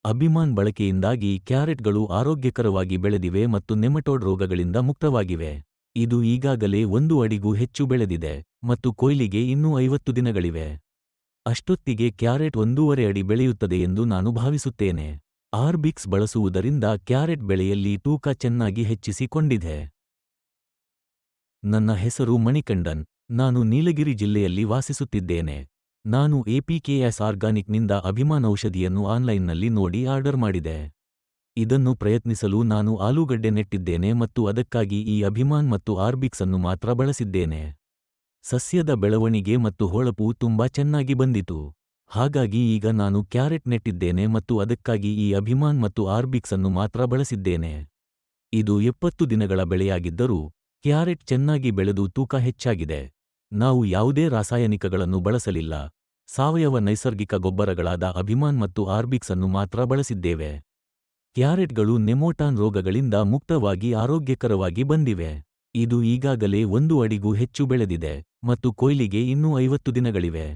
ಅಭಿಮಾನ್ ಬಳಕೆಯಿಂದಾಗಿ ಕ್ಯಾರೆಟ್ಗಳು ಆರೋಗ್ಯಕರವಾಗಿ ಬೆಳೆದಿವೆ ಮತ್ತು ನೆಮಟೋಡ್ ರೋಗಗಳಿಂದ ಮುಕ್ತವಾಗಿವೆ. ಇದು ಈಗಾಗಲೇ 1 ಅಡಿಗೂ ಹೆಚ್ಚು ಬೆಳೆದಿದೆ ಮತ್ತು ಕೊಯ್ಲಿಗೆ ಇನ್ನೂ 50 ದಿನಗಳಿವೆ. ಅಷ್ಟೊತ್ತಿಗೆ ಕ್ಯಾರೆಟ್ 1.5 ಅಡಿ ಬೆಳೆಯುತ್ತದೆ ಎಂದು ನಾನು ಭಾವಿಸುತ್ತೇನೆ. ಆರ್ಬಿಕ್ಸ್ ಬಳಸುವುದರಿಂದ ಕ್ಯಾರೆಟ್ ಬೆಳೆಯಲ್ಲಿ ತೂಕ ಚೆನ್ನಾಗಿ ಹೆಚ್ಚಿಸಿಕೊಂಡಿದೆ. ನನ್ನ ಹೆಸರು ಮಣಿಕಂಡನ್. ನಾನು ನೀಲಗಿರಿ ಜಿಲ್ಲೆಯಲ್ಲಿ ವಾಸಿಸುತ್ತಿದ್ದೇನೆ. ನಾನು ಎಪಿಕೆಎಸ್ ಆರ್ಗಾನಿಕ್ನಿಂದ ಅಭಿಮಾನ್ ಔಷಧಿಯನ್ನು ಆನ್ಲೈನ್ನಲ್ಲಿ ನೋಡಿ ಆರ್ಡರ್ ಮಾಡಿದೆ. ಇದನ್ನು ಪ್ರಯತ್ನಿಸಲು ನಾನು ಆಲೂಗಡ್ಡೆ ನೆಟ್ಟಿದ್ದೇನೆ ಮತ್ತು ಅದಕ್ಕಾಗಿ ಈ ಅಭಿಮಾನ್ ಮತ್ತು ಆರ್ಬಿಕ್ಸ್ ಅನ್ನು ಮಾತ್ರ ಬಳಸಿದ್ದೇನೆ. ಸಸ್ಯದ ಬೆಳವಣಿಗೆ ಮತ್ತು ಹೊಳಪು ತುಂಬಾ ಚೆನ್ನಾಗಿ ಬಂದಿತು. ಹಾಗಾಗಿ ಈಗ ನಾನು ಕ್ಯಾರೆಟ್ ನೆಟ್ಟಿದ್ದೇನೆ ಮತ್ತು ಅದಕ್ಕಾಗಿ ಈ ಅಭಿಮಾನ್ ಮತ್ತು ಆರ್ಬಿಕ್ಸ್ ಅನ್ನು ಮಾತ್ರ ಬಳಸಿದ್ದೇನೆ. ಇದು 70 ದಿನಗಳ ಬೆಳೆಯಾಗಿದ್ದರೂ ಕ್ಯಾರೆಟ್ ಚೆನ್ನಾಗಿ ಬೆಳೆದು ತೂಕ ಹೆಚ್ಚಾಗಿದೆ. ನಾವು ಯಾವುದೇ ರಾಸಾಯನಿಕಗಳನ್ನು ಬಳಸಲಿಲ್ಲ. ಸಾವಯವ ನೈಸರ್ಗಿಕ ಗೊಬ್ಬರಗಳಾದ ಅಭಿಮಾನ್ ಮತ್ತು ಆರ್ಬಿಕ್ಸ್ ಅನ್ನು ಮಾತ್ರ ಬಳಸಿದ್ದೇವೆ. ಕ್ಯಾರೆಟ್ಗಳು ನೆಮೋಟಾನ್ ರೋಗಗಳಿಂದ ಮುಕ್ತವಾಗಿ ಆರೋಗ್ಯಕರವಾಗಿ ಬಂದಿವೆ. ಇದು ಈಗಾಗಲೇ 1 ಅಡಿಗೂ ಹೆಚ್ಚು ಬೆಳೆದಿದೆ ಮತ್ತು ಕೊಯ್ಲಿಗೆ ಇನ್ನೂ 50 ದಿನಗಳಿವೆ.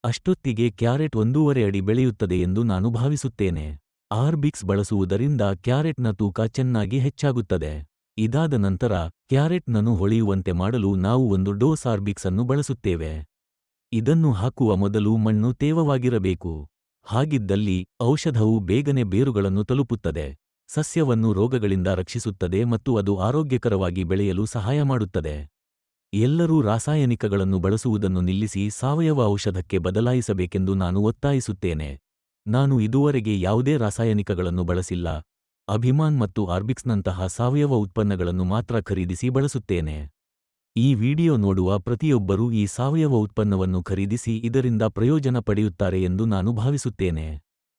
ಅಷ್ಟೊತ್ತಿಗೆ ಕ್ಯಾರೆಟ್ 1.5 ಅಡಿ ಬೆಳೆಯುತ್ತದೆ ಎಂದು ನಾನು ಭಾವಿಸುತ್ತೇನೆ. ಆರ್ಬಿಕ್ಸ್ ಬಳಸುವುದರಿಂದ ಕ್ಯಾರೆಟ್ನ ತೂಕ ಚೆನ್ನಾಗಿ ಹೆಚ್ಚಾಗುತ್ತದೆ. ಇದಾದ ನಂತರ ಕ್ಯಾರೆಟ್ನನ್ನು ಹೊಳೆಯುವಂತೆ ಮಾಡಲು ನಾವು 1 ಡೋಸ್ ಆರ್ಬಿಕ್ಸ್ ಅನ್ನು ಬಳಸುತ್ತೇವೆ. ಇದನ್ನು ಹಾಕುವ ಮೊದಲು ಮಣ್ಣು ತೇವವಾಗಿರಬೇಕು. ಹಾಗಿದ್ದಲ್ಲಿ ಔಷಧವು ಬೇಗನೆ ಬೇರುಗಳನ್ನು ತಲುಪುತ್ತದೆ, ಸಸ್ಯವನ್ನು ರೋಗಗಳಿಂದ ರಕ್ಷಿಸುತ್ತದೆ ಮತ್ತು ಅದು ಆರೋಗ್ಯಕರವಾಗಿ ಬೆಳೆಯಲು ಸಹಾಯ ಮಾಡುತ್ತದೆ. ಎಲ್ಲರೂ ರಾಸಾಯನಿಕಗಳನ್ನು ಬಳಸುವುದನ್ನು ನಿಲ್ಲಿಸಿ ಸಾವಯವ ಔಷಧಕ್ಕೆ ಬದಲಾಯಿಸಬೇಕೆಂದು ನಾನು ಒತ್ತಾಯಿಸುತ್ತೇನೆ. ನಾನು ಇದುವರೆಗೆ ಯಾವುದೇ ರಾಸಾಯನಿಕಗಳನ್ನು ಬಳಸಿಲ್ಲ. ಅಭಿಮಾನ್ ಮತ್ತು ಆರ್ಬಿಕ್ಸ್ನಂತಹ ಸಾವಯವ ಉತ್ಪನ್ನಗಳನ್ನು ಮಾತ್ರ ಖರೀದಿಸಿ ಬಳಸುತ್ತೇನೆ. ಈ ವಿಡಿಯೋ ನೋಡುವ ಪ್ರತಿಯೊಬ್ಬರೂ ಈ ಸಾವಯವ ಉತ್ಪನ್ನವನ್ನು ಖರೀದಿಸಿ ಇದರಿಂದ ಪ್ರಯೋಜನ ಪಡೆಯುತ್ತಾರೆ ಎಂದು ನಾನು ಭಾವಿಸುತ್ತೇನೆ.